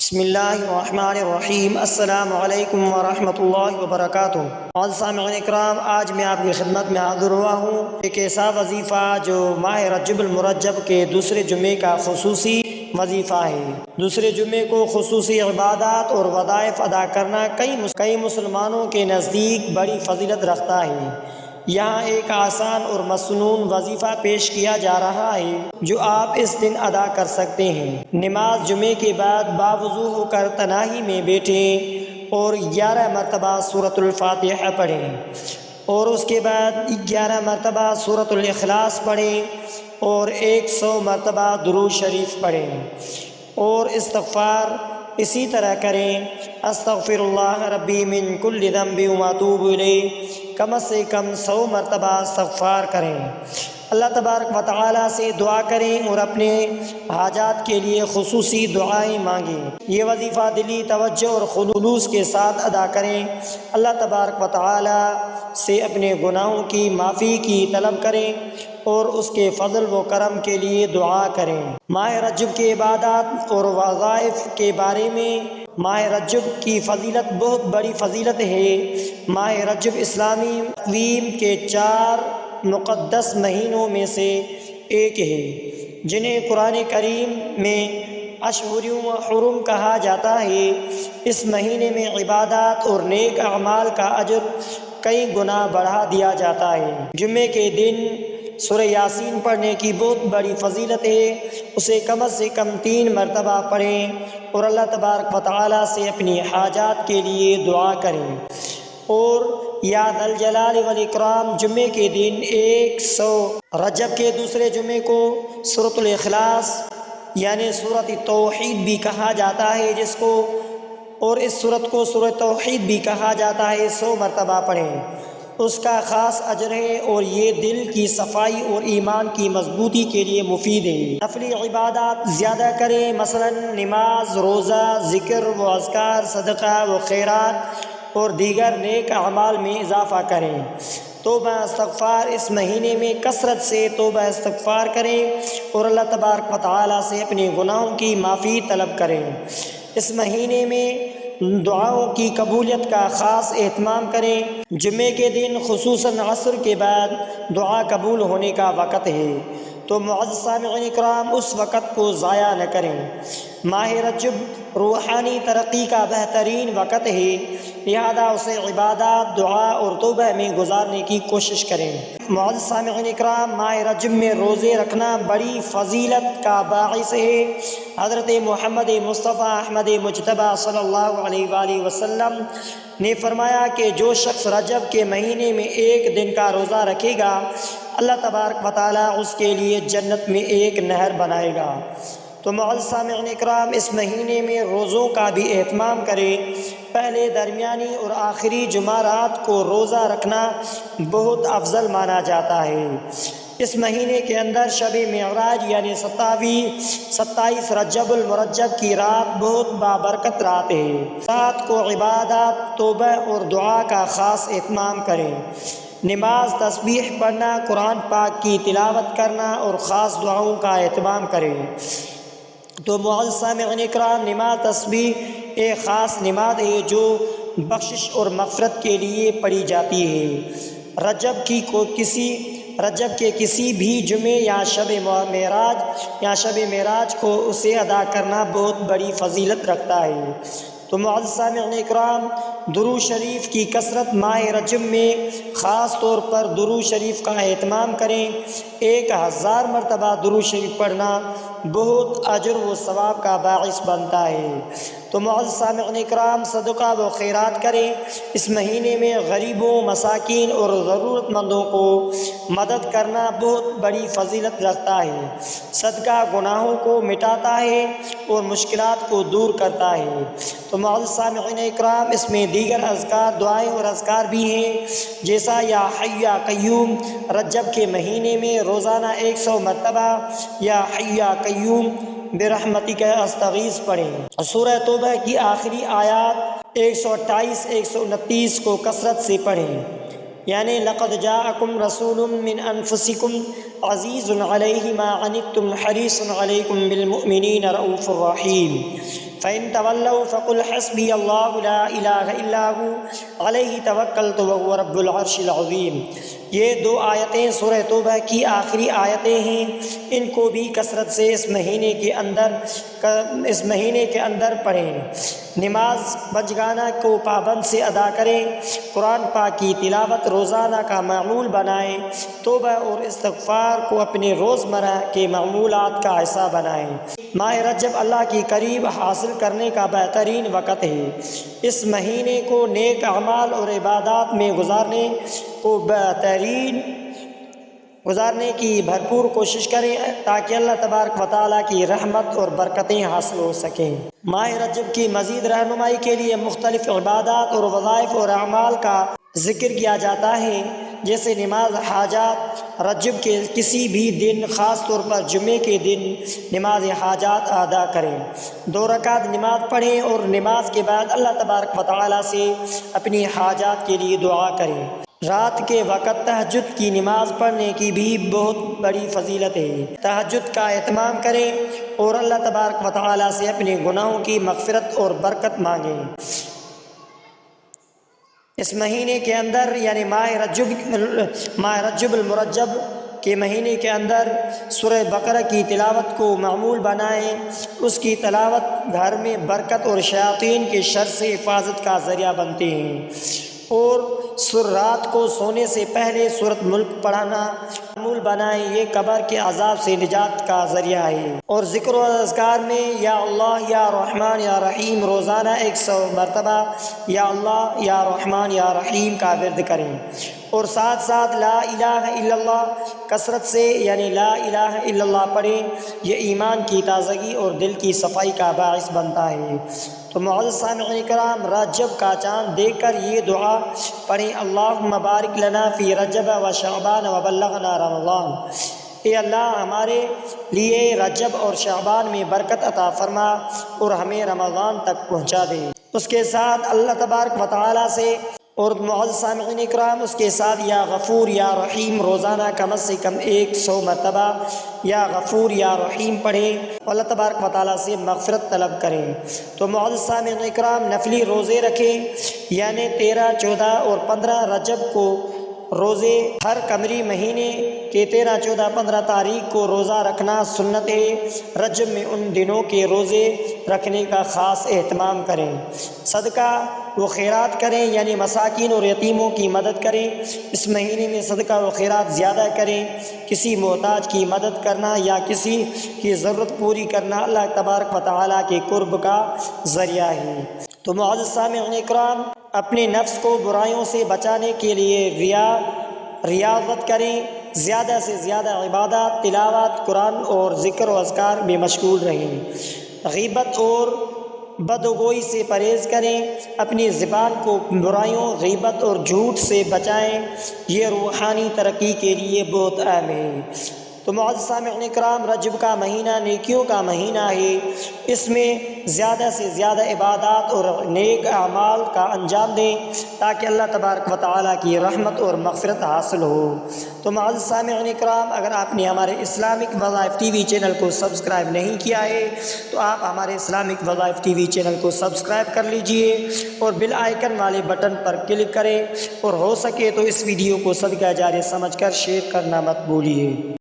بسم اللہ الرحمن الرحیم۔ السلام علیکم ورحمۃ اللہ وبرکاتہ۔ معزز سامعین اکرام، آج میں آپ کی خدمت میں حاضر ہوا ہوں ایک ایسا وظیفہ جو ماہ رجب المرجب کے دوسرے جمعے کا خصوصی وظیفہ ہے۔ دوسرے جمعے کو خصوصی عبادات اور وظائف ادا کرنا کئی مسلمانوں کے نزدیک بڑی فضیلت رکھتا ہے۔ یہاں ایک آسان اور مسنون وظیفہ پیش کیا جا رہا ہے جو آپ اس دن ادا کر سکتے ہیں۔ نماز جمعے کے بعد باوضو ہو کر تنہائی میں بیٹھیں اور 11 مرتبہ سورۃ الفاتحہ پڑھیں، اور اس کے بعد 11 مرتبہ سورۃ الاخلاص پڑھیں اور 100 مرتبہ درود شریف پڑھیں، اور استغفار اسی طرح کریں۔ استغفر اللہ ربی من کل ذنب واتوب الیہ، کم سے کم 100 مرتبہ استغفار کریں۔ اللہ تبارک و تعالیٰ سے دعا کریں اور اپنے حاجات کے لیے خصوصی دعائیں مانگیں۔ یہ وظیفہ دلی توجہ اور خلوص کے ساتھ ادا کریں۔ اللہ تبارک و تعالیٰ سے اپنے گناہوں کی معافی کی طلب کریں اور اس کے فضل و کرم کے لیے دعا کریں۔ ماہ رجب کے عبادات اور وظائف کے بارے میں ماہ رجب کی فضیلت بہت بڑی فضیلت ہے۔ ماہ رجب اسلامی تقویم کے 4 مقدس مہینوں میں سے ایک ہے جنہیں قرآن کریم میں اشہر حرم کہا جاتا ہے۔ اس مہینے میں عبادات اور نیک اعمال کا اجر کئی گنا بڑھا دیا جاتا ہے۔ جمعے کے دن سورہ یاسین پڑھنے کی بہت بڑی فضیلت ہے۔ اسے کم سے کم 3 مرتبہ پڑھیں اور اللہ تبارک و تعالیٰ سے اپنی حاجات کے لیے دعا کریں۔ اور یا ذا الجلال والاکرام، جمعے کے دن 100 رجب کے دوسرے جمعے کو سورۃ الاخلاص یعنی سورۃ توحید بھی کہا جاتا ہے، اور اس سورت کو سورۃ توحید بھی کہا جاتا ہے، 100 مرتبہ پڑھیں۔ اس کا خاص اجر ہے اور یہ دل کی صفائی اور ایمان کی مضبوطی کے لیے مفید ہے۔ نفلی عبادات زیادہ کریں، مثلا نماز، روزہ، ذکر و اذکار، صدقہ و خیرات اور دیگر نیک اعمال میں اضافہ کریں۔ توبہ استغفار، اس مہینے میں کثرت سے توبہ استغفار کریں اور اللہ تبارک و تعالیٰ سے اپنے گناہوں کی معافی طلب کریں۔ اس مہینے میں دعاؤں کی قبولیت کا خاص اہتمام کریں۔ جمعے کے دن خصوصاً عصر کے بعد دعا قبول ہونے کا وقت ہے، تو معزز سامعین اکرام اس وقت کو ضائع نہ کریں۔ ماہ رجب روحانی ترقی کا بہترین وقت ہے، لہذا اسے عبادات، دعا اور توبہ میں گزارنے کی کوشش کریں۔ معزز سامعین اکرام، ماہ رجب میں روزے رکھنا بڑی فضیلت کا باعث ہے۔ حضرت محمد مصطفیٰ احمد مجتبیٰ صلی اللہ علیہ وآلہ وسلم نے فرمایا کہ جو شخص رجب کے مہینے میں 1 دن کا روزہ رکھے گا، اللہ تبارک و تعالیٰ اس کے لیے جنت میں ایک نہر بنائے گا۔ تو معزز سامعین اکرام، اس مہینے میں روزوں کا بھی اہتمام کریں۔ پہلے، درمیانی اور آخری جمعرات کو روزہ رکھنا بہت افضل مانا جاتا ہے۔ اس مہینے کے اندر شب معراج یعنی 27 رجب المرجب کی رات بہت بابرکت رات ہے۔ رات کو عبادات، توبہ اور دعا کا خاص اہتمام کریں۔ نماز، تسبیح پڑھنا، قرآن پاک کی تلاوت کرنا اور خاص دعاؤں کا اہتمام کریں۔ تو معزز سامعین اکرام، نماز تسبیح ایک خاص نماز ہے جو بخشش اور مغفرت کے لیے پڑھی جاتی ہے۔ رجب کے کسی بھی جمعے یا شب معراج کو اسے ادا کرنا بہت بڑی فضیلت رکھتا ہے۔ تو معزز سامعین اکرام، درود شریف کی کثرت ماہ رجب میں خاص طور پر درود شریف کا اہتمام کریں۔ 1000 مرتبہ درود شریف پڑھنا بہت اجر و ثواب کا باعث بنتا ہے۔ تو معزز سامعین اکرام، صدقہ و خیرات کریں۔ اس مہینے میں غریبوں، مساکین اور ضرورت مندوں کو مدد کرنا بہت بڑی فضیلت رکھتا ہے۔ صدقہ گناہوں کو مٹاتا ہے اور مشکلات کو دور کرتا ہے۔ تو معزز سامعین اکرام، اس میں دیگر اذکار، دعائیں اور اذکار بھی ہیں، جیسا یا حی یا قیوم رجب کے مہینے میں روزانہ 100 مرتبہ یا حی یا قیوم برحمتک استغیث پڑھیں۔ سورہ توبہ کی آخری آیات 128 129 کو کثرت سے پڑھیں، یعنی لقد جاءکم رسول من انفسکم عزیز علیہ ما عنتم حریص علیکم بالمؤمنین رؤوف الرحیم۔ فَإِن تَوَلَّوْا فَقُلْ حَسْبِيَ اللَّهُ لَا إِلَٰهَ إِلَّا هُوَ عَلَيْهِ تَوَكَّلْتُ وَهُوَ رَبُّ الْعَرْشِ الْعَظِيمِ۔ یہ دو آیتیں سورہ توبہ کی آخری آیتیں ہیں، ان کو بھی کثرت سے اس مہینے کے اندر پڑھیں۔ نماز بچگانہ کو پابند سے ادا کریں، قرآن پاک کی تلاوت روزانہ کا معمول بنائیں، توبہ اور استغفار کو اپنے روزمرہ کے معمولات کا حصہ بنائیں۔ ماہ رجب اللہ کی قریب حاصل کرنے کا بہترین وقت ہے۔ اس مہینے کو نیک اعمال اور عبادات میں گزارنے کی بھرپور کوشش کریں تاکہ اللہ تبارک و تعالیٰ کی رحمت اور برکتیں حاصل ہو سکیں۔ ماہ رجب کی مزید رہنمائی کے لیے مختلف عبادات اور وظائف اور اعمال کا ذکر کیا جاتا ہے، جیسے نماز حاجات۔ رجب کے کسی بھی دن، خاص طور پر جمعے کے دن، نماز حاجات ادا کریں، 2 رکعت نماز پڑھیں اور نماز کے بعد اللہ تبارک و تعالیٰ سے اپنی حاجات کے لیے دعا کریں۔ رات کے وقت تہجد کی نماز پڑھنے کی بھی بہت بڑی فضیلت ہے۔ تہجد کا اہتمام کریں اور اللہ تبارک و تعالیٰ سے اپنے گناہوں کی مغفرت اور برکت مانگیں۔ اس مہینے کے اندر یعنی ماہ رجب المرجب کے مہینے کے اندر سورہ بقرہ کی تلاوت کو معمول بنائیں۔ اس کی تلاوت گھر میں برکت اور شیاطین کے شر سے حفاظت کا ذریعہ بنتے ہیں، اور رات کو سونے سے پہلے سورۃ ملک پڑھنا معمول بنائیں، یہ قبر کے عذاب سے نجات کا ذریعہ ہے۔ اور ذکر و اذکار میں یا اللہ یا رحمان یا رحیم روزانہ 100 مرتبہ یا اللہ یا رحمان یا رحیم کا ورد کریں، اور ساتھ ساتھ لا الہ الا اللہ کثرت سے یعنی لا الہ الا اللہ پڑھیں۔ یہ ایمان کی تازگی اور دل کی صفائی کا باعث بنتا ہے۔ تو معزز سامعین کرام، رجب کا چاند دیکھ کر یہ دعا پڑھیں، اللہم بارک لنا فی رجب و شعبان و بلغنا رمضان۔ اے اللہ ہمارے لیے رجب اور شعبان میں برکت عطا فرما اور ہمیں رمضان تک پہنچا دے۔ اس کے ساتھ اللہ تبارک و تعالیٰ سے، اور معزز سامعین اکرام، اس کے ساتھ یا غفور یا رحیم روزانہ کم سے کم 100 مرتبہ یا غفور یا رحیم پڑھیں، اللہ تبارک و تعالیٰ سے مغفرت طلب کریں۔ تو معزز سامعین اکرام، نفلی روزے رکھیں، یعنی 13، 14 اور 15 رجب کو روزے، ہر قمری مہینے کے 13، 14، 15 تاریخ کو روزہ رکھنا سنت ہے۔ رجب میں ان دنوں کے روزے رکھنے کا خاص اہتمام کریں۔ صدقہ و خیرات کریں، یعنی مساکین اور یتیموں کی مدد کریں۔ اس مہینے میں صدقہ و خیرات زیادہ کریں۔ کسی محتاج کی مدد کرنا یا کسی کی ضرورت پوری کرنا اللہ تبارک و تعالیٰ کے قرب کا ذریعہ ہے۔ تو معزز سامعین اکرام، اپنے نفس کو برائیوں سے بچانے کے لیے ریاضت کریں، زیادہ سے زیادہ عبادات، تلاوت قرآن اور ذکر و اذکار میں مشغول رہیں۔ غیبت اور بدگوئی سے پرہیز کریں، اپنی زبان کو برائیوں، غیبت اور جھوٹ سے بچائیں، یہ روحانی ترقی کے لیے بہت اہم ہے۔ تو معزز سامعین کرام، رجب کا مہینہ نیکیوں کا مہینہ ہے، اس میں زیادہ سے زیادہ عبادات اور نیک اعمال کا انجام دیں تاکہ اللہ تبارک و تعالیٰ کی رحمت اور مغفرت حاصل ہو۔ تو معزز سامعین کرام، اگر آپ نے ہمارے اسلامک وظائف ٹی وی چینل کو سبسکرائب نہیں کیا ہے تو آپ ہمارے اسلامک وظائف ٹی وی چینل کو سبسکرائب کر لیجئے اور بیل آئیکن والے بٹن پر کلک کریں، اور ہو سکے تو اس ویڈیو کو صدقہ جاریہ سمجھ کر شیئر کرنا مت بھولیے۔